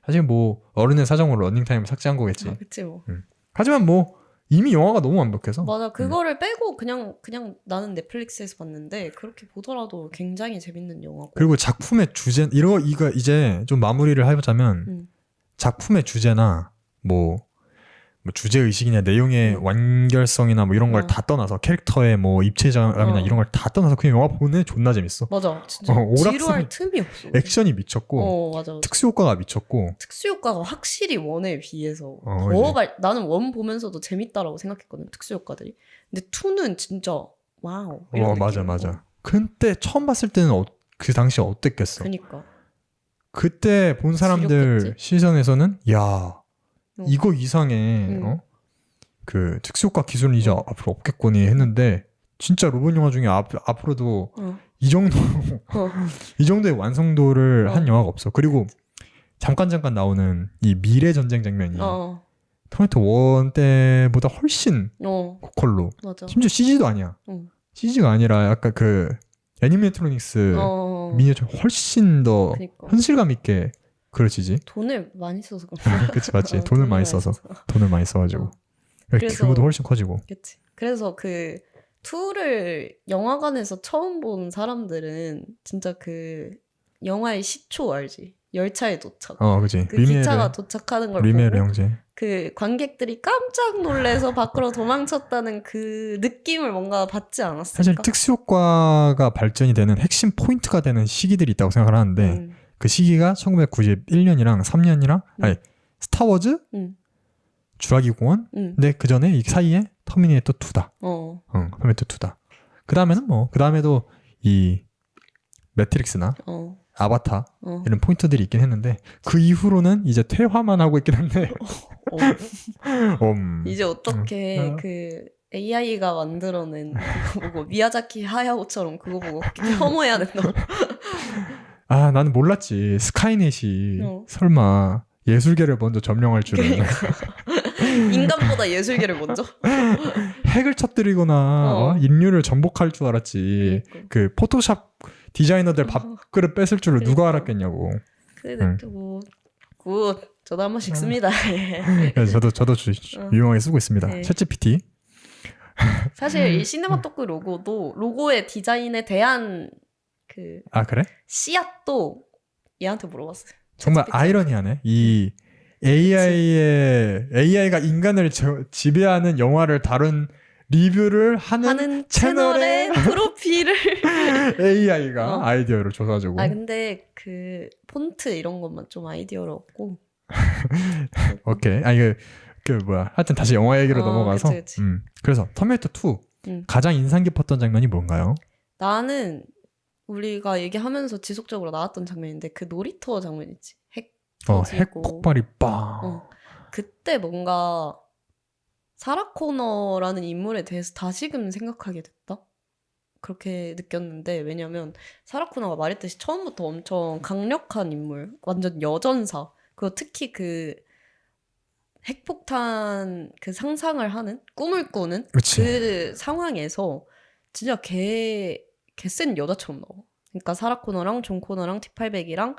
사실 뭐 어른의 사정으로 러닝타임을 삭제한 거겠지. 그치 뭐. 하지만 뭐 이미 영화가 너무 완벽해서. 맞아. 그거를 빼고 그냥 나는 넷플릭스에서 봤는데 그렇게 보더라도 굉장히 재밌는 영화고. 그리고 작품의 주제 이거 이제 좀 마무리를 해보자면 작품의 주제나 뭐 주제 의식이냐 내용의 완결성이나 뭐 이런 걸 다 떠나서 캐릭터의 뭐 입체감이나 이런 걸 다 떠나서 그냥 영화 보는 존나 재밌어. 맞아. 진짜 지루할 틈이 없어. 액션이 미쳤고 맞아. 특수 효과가 미쳤고 특수 효과가 확실히 원에 비해서 더 나는 원 보면서도 재밌다라고 생각했거든. 특수 효과들이. 근데 2는 진짜 와우. 이런 맞아. 근데 처음 봤을 때는 그 당시 어땠겠어? 그니까. 그때 본 사람들 지렸겠지? 시선에서는 야 이거 이상의 그 특수효과 기술은 이제 앞으로 없겠거니 했는데 진짜 로봇 영화 중에 앞으로도 이 정도의 완성도를 한 영화가 없어. 그리고 잠깐 나오는 이 미래 전쟁 장면이 터미네이터 1 때보다 훨씬 고퀄로 심지어 CG도 아니야. CG가 아니라 약간 그 애니메이트로닉스 미니어처 훨씬 더 그러니까. 현실감 있게 그렇지지. 돈을 많이 써서 그런가? 그치 맞지. 돈을 많이 써가지고 규모도 훨씬 커지고. 그치. 그래서 그 2를 영화관에서 처음 본 사람들은 진짜 그 영화의 시초 알지? 열차에 도착. 그치. 그 기차가 도착하는 걸 리메르 보고 형제. 그 관객들이 깜짝 놀래서 밖으로 도망쳤다는 그 느낌을 뭔가 받지 않았을까? 사실 특수효과가 발전이 되는 핵심 포인트가 되는 시기들이 있다고 생각을 하는데 그 시기가 1991년이랑 3년이랑 아니 스타워즈, 주라기 공원, 근데 그 전에 이 사이에 터미네이터 2다. 터미네이터 2다. 그 다음에는 그 다음에도 이 매트릭스나 아바타 이런 포인트들이 있긴 했는데 그 이후로는 이제 퇴화만 하고 있긴 한데 이제 어떻게 그 AI가 만들어낸 그거 보고 미야자키 하야오처럼 그거 보고 혐오해야 된다고. 나는 몰랐지. 스카이넷이 설마 예술계를 먼저 점령할 줄은. 그러니까. 인간보다 예술계를 먼저? 핵을 터뜨리거나 인류를 정복할 줄 알았지. 그러니까. 그 포토샵 디자이너들 밥그릇 뺐을 줄을 누가 알았겠냐고. 그래, 굿. 저도 한 번씩 씁니다. 저도 유용하게 쓰고 있습니다. 챗GPT. 사실 이 시네마토크 로고도 로고의 디자인에 대한 그래? 씨앗도 얘한테 물어봤어요. 정말 아이러니하네. 이 AI가 인간을 지배하는 영화를 다룬 리뷰를 하는 채널의 프로필을 AI가 아이디어를 줘가지고. 근데 그 폰트 이런 것만 좀 아이디어를 얻고. 오케이. 하여튼 다시 영화 얘기로 넘어가서. 그치. 그래서 터미네이터 2 가장 인상 깊었던 장면이 뭔가요? 나는 우리가 얘기하면서 지속적으로 나왔던 장면인데 그 놀이터 장면 있지. 핵 폭발이 빵. 그때 뭔가 사라 코너라는 인물에 대해서 다시금 생각하게 됐다. 그렇게 느꼈는데, 왜냐면 사라 코너가 말했듯이 처음부터 엄청 강력한 인물, 완전 여전사. 그리고 특히 그 핵폭탄 그 상상을 하는, 꿈을 꾸는 그치. 그 상황에서 진짜 개센 여자처럼 나와. 그러니까 사라 코너랑 존 코너랑 T800이랑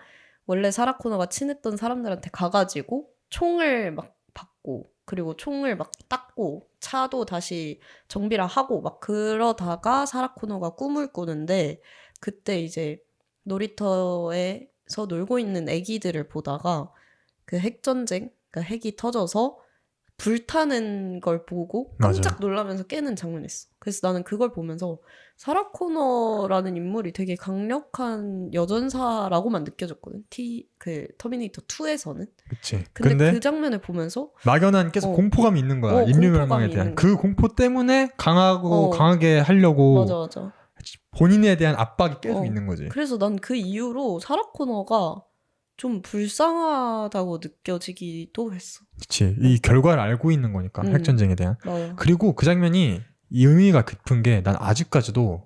원래 사라 코너가 친했던 사람들한테 가가지고 총을 막 받고, 그리고 총을 막 닦고, 차도 다시 정비를 하고 막 그러다가 사라 코너가 꿈을 꾸는데, 그때 이제 놀이터에서 놀고 있는 애기들을 보다가 그 핵전쟁, 그러니까 핵이 터져서 불타는 걸 보고 깜짝 놀라면서 깨는 장면이 있어. 그래서 나는 그걸 보면서 사라 코너라는 인물이 되게 강력한 여전사라고만 느껴졌거든. 터미네이터 2에서는. 그치. 근데 그 장면을 보면서 막연한 계속 공포감이 있는 거야. 인류 멸망에 대한. 그 공포 때문에 강하게 하려고 맞아. 본인에 대한 압박이 계속 있는 거지. 그래서 난 그 이후로 사라 코너가 좀 불쌍하다고 느껴지기도 했어. 그치. 이 결과를 알고 있는 거니까. 핵전쟁에 대한. 그리고 그 장면이 의미가 깊은 게 난 아직까지도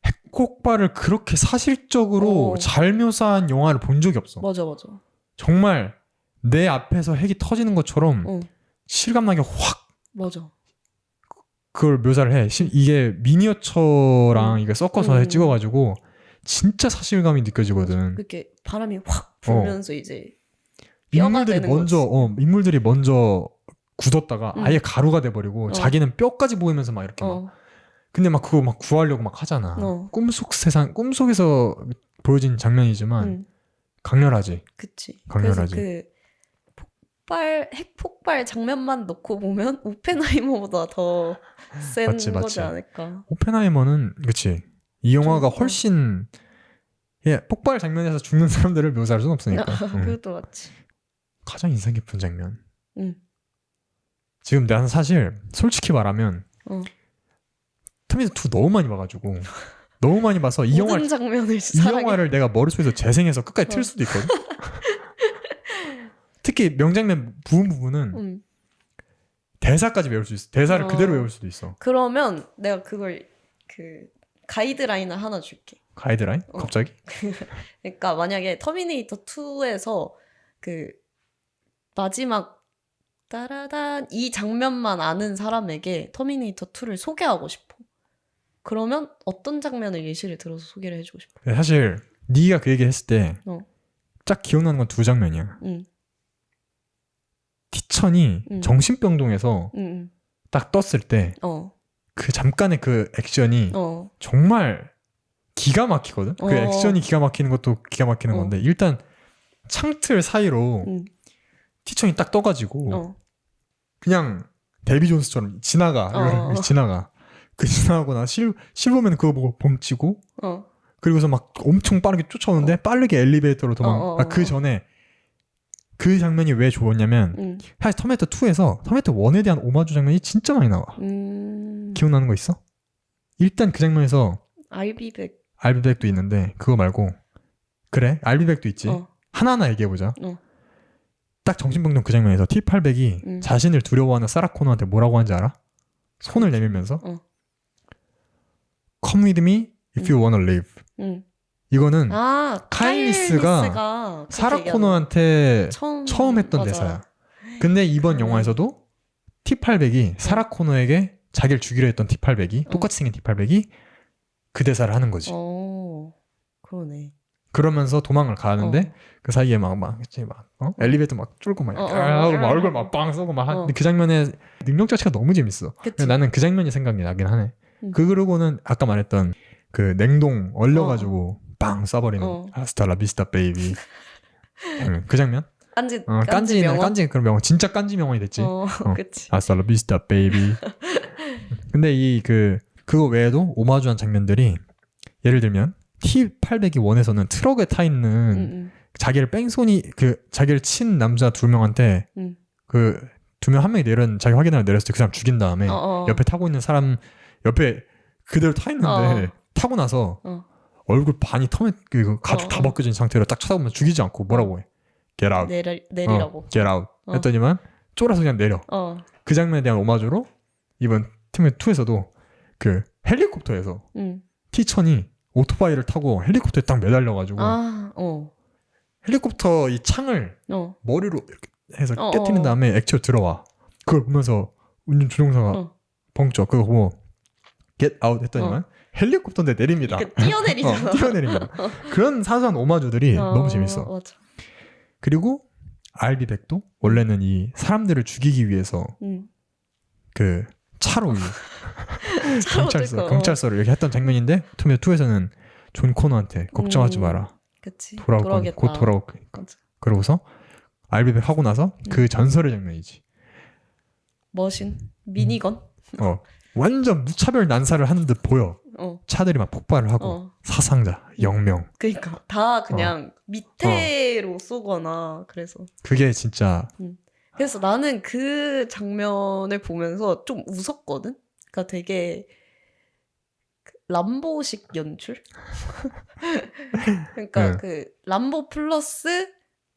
핵폭발을 그렇게 사실적으로 잘 묘사한 영화를 본 적이 없어. 맞아. 정말 내 앞에서 핵이 터지는 것처럼 실감나게 확 맞아. 그걸 묘사를 해. 이게 미니어처랑 이게 섞어서 찍어가지고 진짜 사실감이 느껴지거든. 그렇게 바람이 확 불면서 이제 뼈가 되는 거지. 인물들이 먼저 굳었다가 아예 가루가 돼버리고 자기는 뼈까지 보이면서 막 이렇게 막. 근데 막 그거 막 구하려고 막 하잖아. 꿈속에서 보여진 장면이지만 강렬하지. 그치. 강렬하지. 그래서 그 핵폭발 장면만 놓고 보면 오펜하이머보다 더 센 거지 않을까. 오펜하이머는 그치. 이 영화가 훨씬 폭발 장면에서 죽는 사람들을 묘사할 수는 없으니까. 그것도 맞지. 가장 인상 깊은 장면. 지금 나는 사실 솔직히 말하면 터미네이터 2 너무 많이 봐가지고 너무 많이 봐서 이 영화를 내가 머릿속에서 재생해서 끝까지 틀 수도 있거든. 특히 명장면 부분은 대사까지 외울 수 있어. 대사를 그대로 외울 수도 있어. 그러면 내가 그걸 가이드라인을 하나 줄게. 가이드라인? 갑자기? 그러니까 만약에 터미네이터 2에서 그 마지막 따라단 이 장면만 아는 사람에게 터미네이터 2를 소개하고 싶어. 그러면 어떤 장면을 예시를 들어서 소개를 해주고 싶어? 사실 네가 그 얘기 했을 때 딱 기억나는 건 2 장면이야. 티천이 정신병동에서 딱 떴을 때 그 잠깐의 그 액션이 정말 기가 막히거든. 그 액션이 기가 막히는 것도 기가 막히는 건데 일단 창틀 사이로 티천이 딱 떠가지고 그냥 데비 존스처럼 지나가. 그 지나가거나 실버맨 그거 보고 멈추고 그리고서 막 엄청 빠르게 쫓아오는데 빠르게 엘리베이터로 그 전에 그 장면이 왜 좋았냐면 사실 터미네이터 2에서 터미네이터 1에 대한 오마주 장면이 진짜 많이 나와. 기억나는 거 있어? 일단 그 장면에서 알비백도 있는데 그거 말고 그래 알비백도 있지. 하나하나 얘기해보자. 딱 정신병동 그 장면에서 T800이 자신을 두려워하는 사라 코너한테 뭐라고 하는지 알아? 손을 내밀면서 Come with me if you wanna live. 이거는 카일리스가 사라 코너한테 처음 했던 대사야. 근데 이번 영화에서도 T800이 사라 코너에게 자기를 죽이려 했던 T800이 똑같이 생긴 T800이 그 대사를 하는 거지. 그러네. 그러면서 도망을 가는데 그 사이에 엘리베이터 막 쫄고 막 하고 막 얼굴 막 빵 쏘고 막 근데 그 장면의 능력 자체가 너무 재밌어. 나는 그 장면이 생각이 나긴 하네. 그러고는 아까 말했던 그 냉동 얼려가지고 빵 쏴버리는 아스타라 비스타 베이비 그 장면? 깐지 명언? 깐지 그런 명언 진짜 깐지 명언이 됐지. 그치. Hasta la vista, baby. 근데 그거 외에도 오마주한 장면들이 예를 들면 T800이 원에서는 트럭에 타 있는 자기를 자기를 친 남자 2명한테 그 2명 한 명이 자기 확인하러 내렸을 때 그 사람 죽인 다음에 옆에 타고 있는 사람 옆에 그대로 타 있는데 타고 나서 얼굴 반이 가죽 다 벗겨진 상태로 딱 쳐다보면 죽이지 않고 뭐라고 해? Get out. 내리라고. Get out. 했더니만 쫄아서 그냥 내려. 그 장면에 대한 오마주로 이번 팀2에서도 그 헬리콥터에서 T1000이 오토바이를 타고 헬리콥터에 딱 매달려가지고 헬리콥터 이 창을 머리로 이렇게 해서 깨트린 다음에 액체로 들어와. 그걸 보면서 운전 조종사가 벙쪄. 그거 보고 get out 했더니만 헬리콥터인데 내립니다. 뛰어내리잖아. 뛰어내립니다. 그런 사소한 오마주들이 너무 재밌어. 맞아. 그리고 RB100도 원래는 이 사람들을 죽이기 위해서 그 차로 경찰서를 이렇게 했던 장면인데 토미노2에서는 존 코너한테 걱정하지 마라. 그치. 곧 돌아올 거니까. 그러고서 RB100 하고 나서 그 전설의 장면이지. 머신 미니건. 완전 무차별 난사를 하는 듯 보여. 차들이 막 폭발을 하고 사상자 0명. 그러니까 다 그냥 밑에로 쏘거나 그래서. 그게 진짜. 그래서 나는 그 장면을 보면서 좀 웃었거든. 그러니까 되게 람보식 연출. 그러니까 그 람보 플러스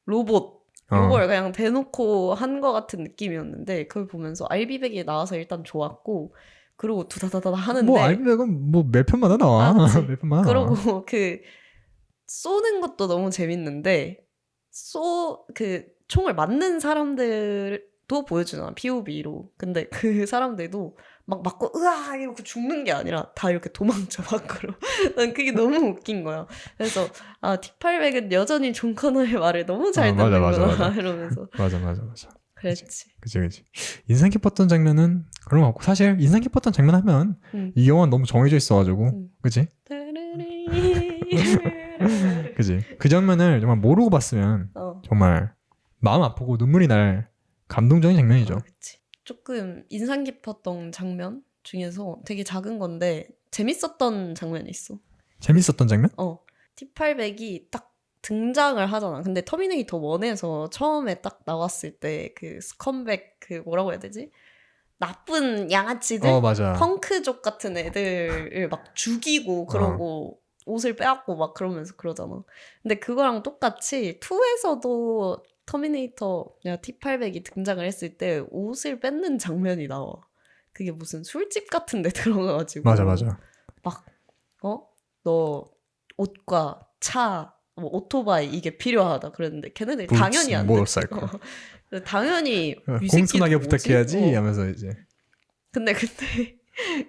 로봇. 이걸 그냥 대놓고 한 것 같은 느낌이었는데 그걸 보면서 RB100이 나와서 일단 좋았고. 그리고 두다다다 하는데 뭐 RB100은 뭐 몇 편마다 나와. 몇 편마다 그리고 그 쏘는 것도 너무 재밌는데 그 총을 맞는 사람들도 보여주잖아. POV로. 근데 그 사람들도 막 맞고 으아 이러고 죽는 게 아니라 다 이렇게 도망쳐 밖으로. 난 그게 너무 웃긴 거야. 그래서 T800은 여전히 존 커너의 말을 너무 잘 듣는구나 맞아. 이러면서 맞아. 그랬지. 그치. 인상 깊었던 장면은 그런 거 없고 사실 인상 깊었던 장면 하면 이 영화는 너무 정해져 있어가지고 그치? 그치? 그 장면을 정말 모르고 봤으면 정말 마음 아프고 눈물이 날 감동적인 장면이죠. 그치. 조금 인상 깊었던 장면 중에서 되게 작은 건데 재밌었던 장면이 있어. 재밌었던 장면? T800이 딱 등장을 하잖아. 근데 터미네이터 1에서 처음에 딱 나왔을 때 그 스컴백 그 뭐라고 해야 되지? 나쁜 양아치들? 맞아. 펑크족 같은 애들을 막 죽이고 그러고 옷을 빼앗고 막 그러면서 그러잖아. 근데 그거랑 똑같이 2에서도 터미네이터 T800이 등장을 했을 때 옷을 뺏는 장면이 나와. 그게 무슨 술집 같은 데 들어가가지고 맞아. 막 너 옷과 차 뭐 오토바이 이게 필요하다 그랬는데 걔네들 당연히 안 듣고 당연히 공손하게 부탁해야지 하면서 이제 근데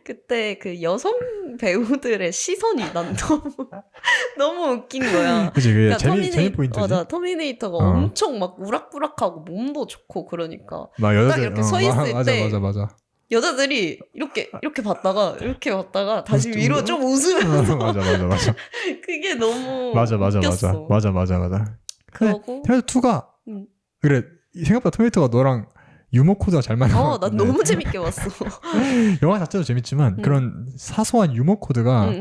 그때 그 여성 배우들의 시선이 난 너무 웃긴 거야. 그치 그게 그러니까 재미 포인트지. 맞아. 터미네이터가 엄청 막 우락부락하고 몸도 좋고 그러니까 막 여자들 딱 이렇게 서 있을 때 맞아. 여자들이 이렇게 봤다가 다시 위로 좀 웃으면서 맞아. 그게 너무 맞아. 웃겼어. 맞아. 그러고 토미노 2가 그래 생각보다 토미노가 너랑 유머 코드가 잘 맞아. 난 너무 재밌게 봤어. 영화 자체도 재밌지만 그런 사소한 유머 코드가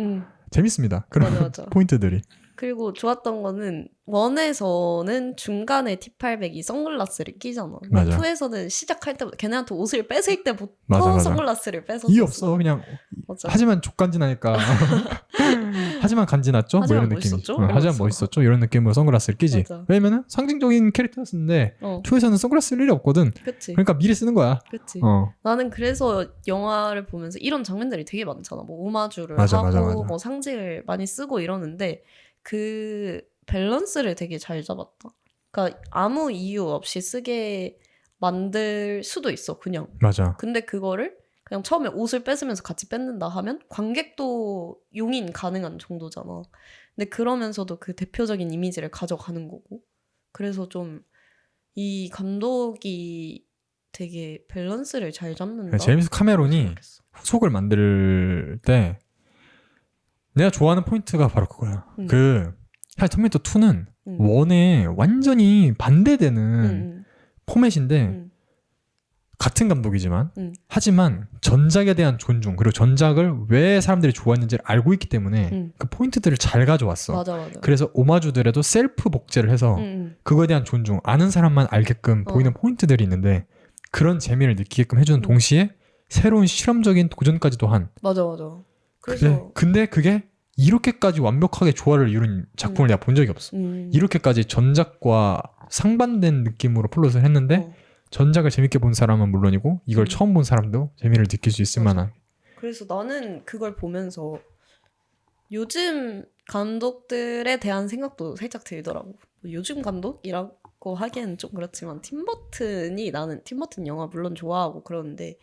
재밌습니다. 그런 맞아. 포인트들이. 그리고 좋았던 거는 1에서는 중간에 T800이 선글라스를 끼잖아. 맞아. 2에서는 시작할 때부터 걔네한테 옷을 뺏을 때부터 맞아. 선글라스를 뺏었어. 이해 없어. 그냥 맞아. 하지만 족간지나니까 하지만 간지났죠? 뭐 이런 느낌이. 하지만 멋있었죠? 이런 느낌으로 선글라스를 끼지. 맞아. 왜냐면은 상징적인 캐릭터였는데 2에서는 선글라스 쓸 일이 없거든. 그치. 그러니까 미리 쓰는 거야. 그치. 나는 그래서 영화를 보면서 이런 장면들이 되게 많잖아. 뭐 오마주를 하고 뭐 상징을 많이 쓰고 이러는데 그 밸런스를 되게 잘 잡았다. 그러니까 아무 이유 없이 쓰게 만들 수도 있어. 그냥. 맞아. 근데 그거를 그냥 처음에 옷을 뺏으면서 같이 뺏는다 하면 관객도 용인 가능한 정도잖아. 근데 그러면서도 그 대표적인 이미지를 가져가는 거고. 그래서 좀 이 감독이 되게 밸런스를 잘 잡는다. 제임스 카메론이 후속을 만들 때 내가 좋아하는 포인트가 바로 그거야. 그 사실 터미네이터 2는 음. 1에 완전히 반대되는 음. 포맷인데 음. 같은 감독이지만 음. 하지만 전작에 대한 존중 그리고 전작을 왜 사람들이 좋아했는지를 알고 있기 때문에 그 포인트들을 잘 가져왔어. 맞아. 그래서 오마주들에도 셀프 복제를 해서 그거에 대한 존중, 아는 사람만 알게끔 보이는 포인트들이 있는데 그런 재미를 느끼게끔 해주는 동시에 새로운 실험적인 도전까지도 한. 맞아. 그래서 근데 그게 이렇게까지 완벽하게 조화를 이룬 작품을 내가 본 적이 없어. 이렇게까지 전작과 상반된 느낌으로 플롯을 했는데 전작을 재밌게 본 사람은 물론이고 이걸 처음 본 사람도 재미를 느낄 수 있을 만한. 그래서 나는 그걸 보면서 요즘 감독들에 대한 생각도 살짝 들더라고. 요즘 감독이라고 하기에는 좀 그렇지만 나는 팀 버튼 영화 물론 좋아하고 그러는데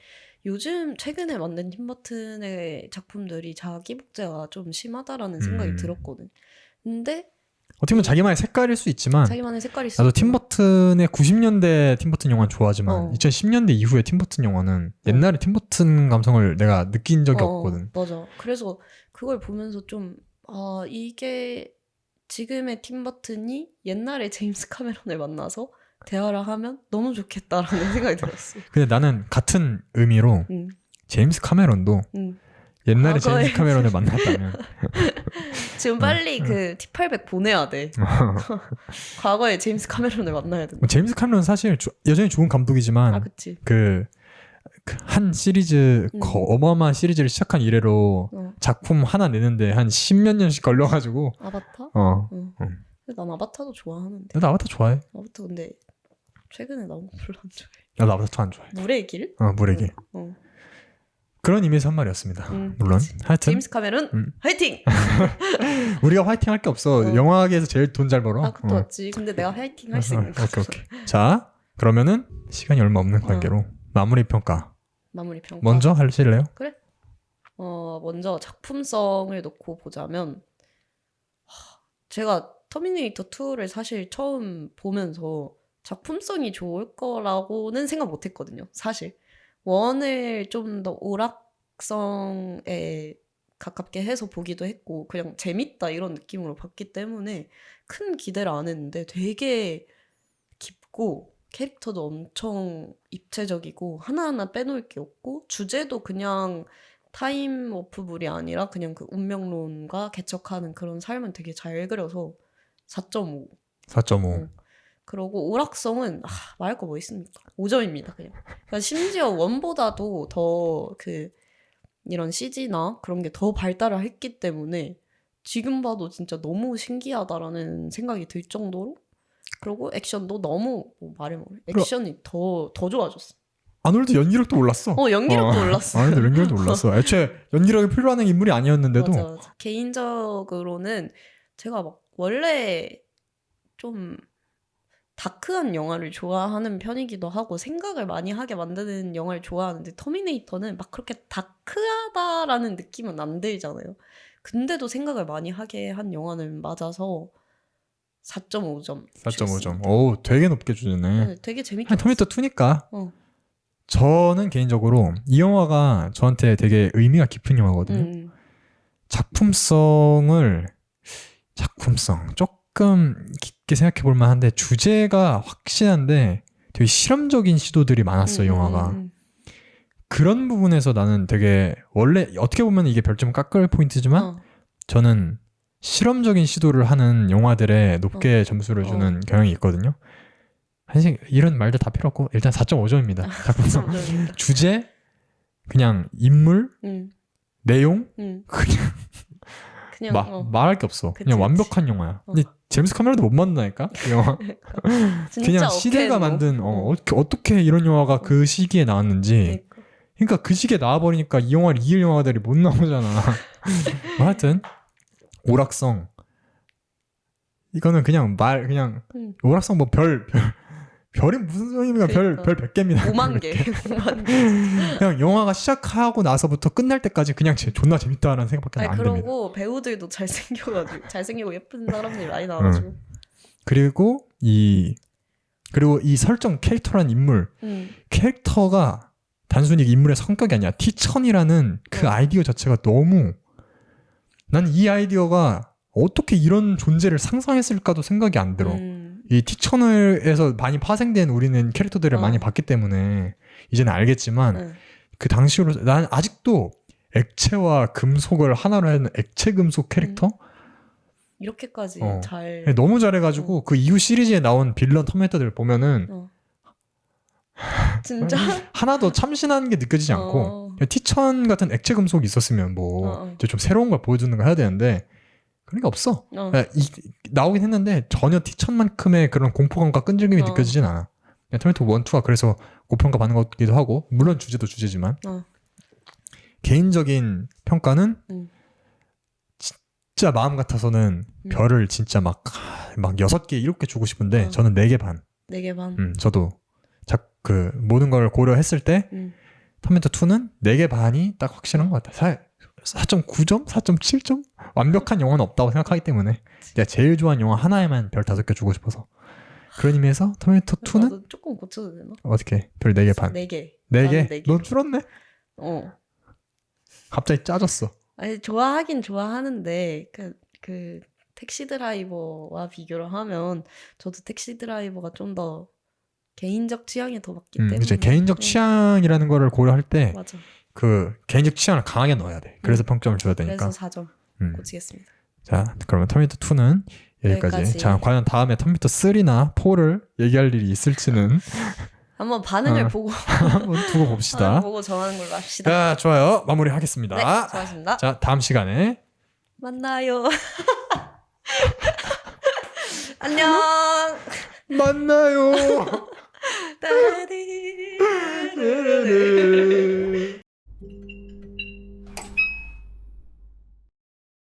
요즘 최근에 만든 팀 버튼의 작품들이 자기 복제가 좀 심하다라는 생각이 들었거든. 근데 어떻게 보면 자기만의 색깔일 수 있지만 자기만의 색깔이 있어. 나도 팀버튼의 90년대 팀버튼 영화는 좋아하지만 2010년대 이후의 팀버튼 영화는 옛날에 팀버튼 감성을 내가 느낀 적이 없거든. 맞아. 그래서 그걸 보면서 좀 이게 지금의 팀버튼이 옛날에 제임스 카메론을 만나서 대화를 하면 너무 좋겠다라는 생각이 들었어. 근데 나는 같은 의미로 제임스 카메론도 옛날에 제임스 카메론을 만났다면 지금 빨리 그 T800 보내야 돼. 과거에 제임스 카메론을 만나야 돼. 제임스 카메론 사실 여전히 좋은 감독이지만 그치. 한 시리즈 어마어마한 시리즈를 시작한 이래로 작품 하나 내는데 한 10몇 년씩 걸려가지고 아바타? 근데 난 아바타도 좋아하는데. 나도 아바타 좋아해. 아바타 근데 최근에 나온 거 별로 안 좋아해. 나도 아바타 안 좋아해. 물의 길? 물의 길. 그런 의미에서 한 말이었습니다. 물론 그치. 하여튼 제임스 카메론 화이팅! 우리가 화이팅 할 게 없어. 영화계에서 제일 돈 잘 벌어. 그것도 맞지. 근데 내가 화이팅 할 수 있는 거. 오케이. 자 그러면은 시간이 얼마 없는 관계로 마무리 평가 먼저 하실래요? 그래. 먼저 작품성을 놓고 보자면 제가 터미네이터 2를 사실 처음 보면서 작품성이 좋을 거라고는 생각 못 했거든요. 사실 1을 좀 더 오락성에 가깝게 해서 보기도 했고 그냥 재밌다 이런 느낌으로 봤기 때문에 큰 기대를 안 했는데 되게 깊고 캐릭터도 엄청 입체적이고 하나하나 빼놓을 게 없고 주제도 그냥 타임 오프물이 아니라 그냥 그 운명론과 개척하는 그런 삶을 되게 잘 그려서 4.5. 4.5. 그러고 오락성은 말할 거 뭐 있습니까? 5점입니다. 그냥. 그러니까 심지어 1보다도 더 이런 CG나 그런 게 더 발달을 했기 때문에 지금 봐도 진짜 너무 신기하다라는 생각이 들 정도로 그리고 액션도 너무 액션이 더 좋아졌어. 아놀드 연기력도 올랐어. 연기력도 올랐어. 아놀드 연기력도 올랐어. 애초에 연기력이 필요한 인물이 아니었는데도. 맞아. 개인적으로는 제가 막 원래 좀 다크한 영화를 좋아하는 편이기도 하고 생각을 많이 하게 만드는 영화를 좋아하는데 터미네이터는 막 그렇게 다크하다라는 느낌은 안 들잖아요. 근데도 생각을 많이 하게 한 영화는 맞아서 4.5점. 4.5점. 오, 되게 높게 주네. 되게 재밌게 터미네이터 2니까. 저는 개인적으로 이 영화가 저한테 되게 의미가 깊은 영화거든요. 작품성 조금 깊게 생각해 볼 만한데 주제가 확실한데 되게 실험적인 시도들이 많았어요. 영화가. 그런 부분에서 나는 되게 원래 어떻게 보면 이게 별점 깎을 포인트지만 저는 실험적인 시도를 하는 영화들에 높게 점수를 주는 경향이 있거든요. 사실 이런 말들 다 필요 없고 일단 4.5점입니다. 작품성. 주제, 그냥 인물, 내용, 그냥 말할 게 없어. 그냥 완벽한 영화야. 근데 제임스 카메론도 못 만든다니까? 이 영화. 그냥 시대가 만든 어떻게 이런 영화가 그 시기에 나왔는지. 그러니까 그 시기에 나와버리니까 이 영화를 이을 영화들이 못 나오잖아. 하여튼 오락성 이거는 그냥 오락성 뭐 별이 무슨 소리입니까? 별 100개입니다. 5만 개. 그냥 영화가 시작하고 나서부터 끝날 때까지 그냥 존나 재밌다라는 생각밖에 안 듭니다. 그리고 배우들도 잘생기고 예쁜 사람들이 많이 나와가지고. 그리고 이 설정 캐릭터란 인물 캐릭터가 단순히 인물의 성격이 아니야. 티천이라는 그 아이디어 자체가 너무 난 이 아이디어가 어떻게 이런 존재를 상상했을까도 생각이 안 들어. 이 티처널에서 많이 파생된 우리는 캐릭터들을 많이 봤기 때문에 이제는 알겠지만 그 당시로 난 아직도 액체와 금속을 하나로 하는 액체 금속 캐릭터 이렇게까지 잘 너무 잘해가지고 그 이후 시리즈에 나온 빌런 터미네이터들 보면은 진짜 하나도 참신한 게 느껴지지 않고 티천 같은 액체 금속이 있었으면 뭐 이제 좀 새로운 걸 보여주는 걸 해야 되는데 그런 게 없어. 나오긴 했는데 전혀 티천만큼의 그런 공포감과 끈질김이 느껴지진 않아. 터미네이터 1, 2가 그래서 고평가 받는 것기도 하고 물론 주제도 주제지만 개인적인 평가는 진짜 마음 같아서는 별을 진짜 막 6개, 7개 주고 싶은데 저는 4개 반. 4개 반. 저도 그 모든 걸 고려했을 때 터미네이터 2는 4개 반이 딱 확실한 것 같아. 4.9점? 4.7점? 완벽한 영화는 없다고 생각하기 때문에 내가 제일 좋아하는 영화 하나에만 별 5개 주고 싶어서 그런 의미에서 터미네이터 2는 나도 조금 고쳐도 되나? 어떻게? 별 4개 반. 4개. 4개? 넌 줄었네? 갑자기 짜졌어. 아니 좋아하긴 좋아하는데 그 택시 드라이버와 비교를 하면 저도 택시 드라이버가 좀 더 개인적 취향에 더 맞기 때문에 그치. 개인적 취향이라는 거를 고려할 때 맞아. 그 개인적 취향을 강하게 넣어야 돼. 그래서 평점을 줘야 되니까. 그래서 4점 고치겠습니다. 자, 그러면 터미네이터 2는 여기까지. 자, 과연 다음에 터미네이터 3나 4를 얘기할 일이 있을지는 한번 반응을 보고 한번 두고 봅시다. 보고 정하는 걸로 합시다. 자, 좋아요. 마무리하겠습니다. 네, 좋았습니다. 자, 다음 시간에 만나요. 안녕. 만나요. 따라리.